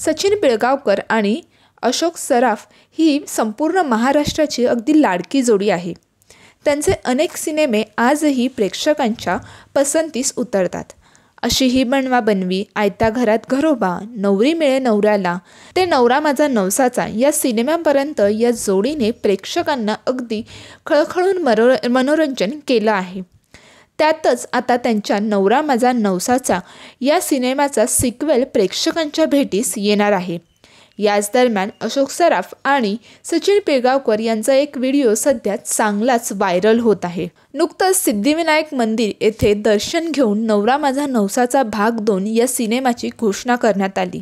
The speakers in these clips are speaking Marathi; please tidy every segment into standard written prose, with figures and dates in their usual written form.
सचिन पिळगावकर आणि अशोक सराफ ही संपूर्ण महाराष्ट्राची अगदी लाडकी जोडी आहे। त्यांचे अनेक सिनेमे आजही प्रेक्षकांच्या पसंतीस उतरतात। अशी ही बनवा बनवी, आयत्या घरात घरोबा, नवरी मिळे नवऱ्याला ते नवरा माझा नवसाचा या सिनेमापर्यंत या जोडीने प्रेक्षकांना अगदी खळखळून मनोरंजन केलं आहे। त्यातच आता त्यांच्या नवरा माझा नवसाचा या सिनेमाचा सिक्वेल प्रेक्षकांच्या भेटीस येणार आहे। याच दरम्यान अशोक सराफ आणि सचिन पिळगावकर यांचा एक व्हिडिओ सध्या चांगलाच व्हायरल होत आहे। नुकतंच सिद्धिविनायक मंदिर येथे दर्शन घेऊन नवरा माझा नवसाचा भाग 2 या सिनेमाची घोषणा करण्यात आली।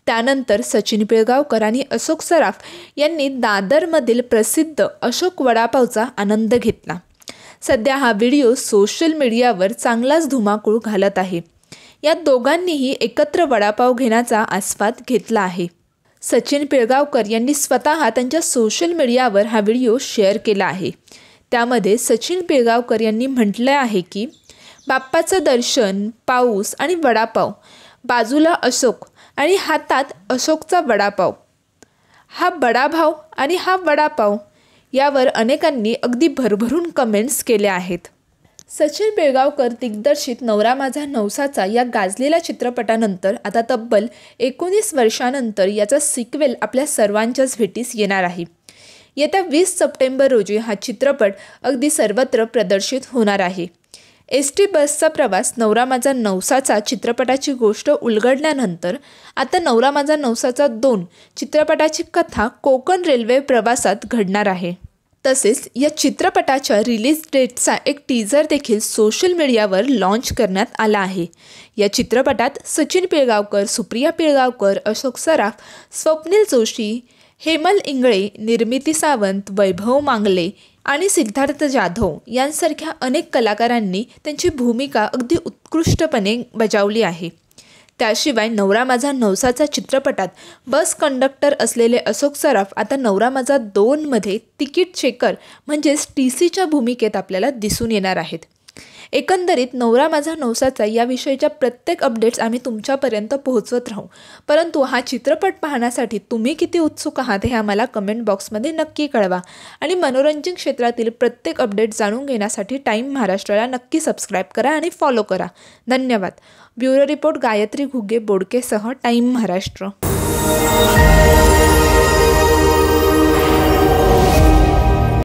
त्यानंतर सचिन पिळगावकर आणि अशोक सराफ यांनी दादरमधील प्रसिद्ध अशोक वडापावचा आनंद घेतला। सध्या हा व्हिडिओ सोशल मीडियावर चांगलाच धुमाकूळ घालत आहे। या दोघांनीही एकत्र वडापाव घेण्याचा आस्वाद घेतला आहे। सचिन पिळगावकर यांनी स्वतः त्यांच्या सोशल मीडियावर हा व्हिडिओ शेअर केला आहे। त्यामध्ये सचिन पिळगावकर यांनी म्हटलं आहे की बाप्पाचं दर्शन, पाऊस आणि वडापाव, बाजूला अशोक आणि हातात अशोकचा वडापाव, हा बडा भाव आणि हा वडापाव, यावर अनेकांनी अगदी भरभरून कमेंट्स केल्या आहेत। सचिन पिळगावकर दिग्दर्शित नवरा माझा नवसाचा या गाजलेल्या चित्रपटानंतर आता तब्बल 19 वर्षांनंतर याचा सिक्वेल आपल्या सर्वांच्याच भेटीस येणार आहे। येत्या 20 सप्टेंबर रोजी हा चित्रपट अगदी सर्वत्र प्रदर्शित होणार आहे। एसटी बसचा प्रवास नवरा माझा नवसाचा चित्रपटाची गोष्ट उलगडल्यानंतर आता नवरा माझा नवसाचा 2 चित्रपटाची कथा कोकण रेल्वे प्रवासात घडणार आहे। तसेच या चित्रपटाच्या रिलीज डेटचा एक टीजर देखील सोशल मीडियावर लॉन्च करण्यात आला आहे। या चित्रपटात सचिन पिळगावकर, सुप्रिया पिळगावकर, अशोक सराफ, स्वप्नील जोशी, हेमल इंगळे, निर्मिती सावंत, वैभव मांगले आणि सिद्धार्थ जाधव यांसारख्या अनेक कलाकारांनी त्यांची भूमिका अगदी उत्कृष्टपणे बजावली आहे। त्याशिवाय नवरा माझा नवसाचा चित्रपटात बस कंडक्टर असलेले अशोक सराफ आता नवरा माझा 2 मध्ये तिकीट चेकर म्हणजेच TCच्या भूमिकेत आपल्याला दिसून येणार आहेत। एकंदरीत नवरा माझा नवसाचा याविषयीच्या प्रत्येक अपडेट्स आम्ही तुमच्यापर्यंत पोहोचवत राहू, परंतु हा चित्रपट पाहण्यासाठी तुम्ही किती उत्सुक आहात हे आम्हाला कमेंट बॉक्समध्ये नक्की कळवा आणि मनोरंजन क्षेत्रातील प्रत्येक अपडेट जाणून घेण्यासाठी टाइम महाराष्ट्राला नक्की सबस्क्राईब करा आणि फॉलो करा। धन्यवाद। ब्युरो रिपोर्ट गायत्री घुगे बोडकेसह टाइम महाराष्ट्र।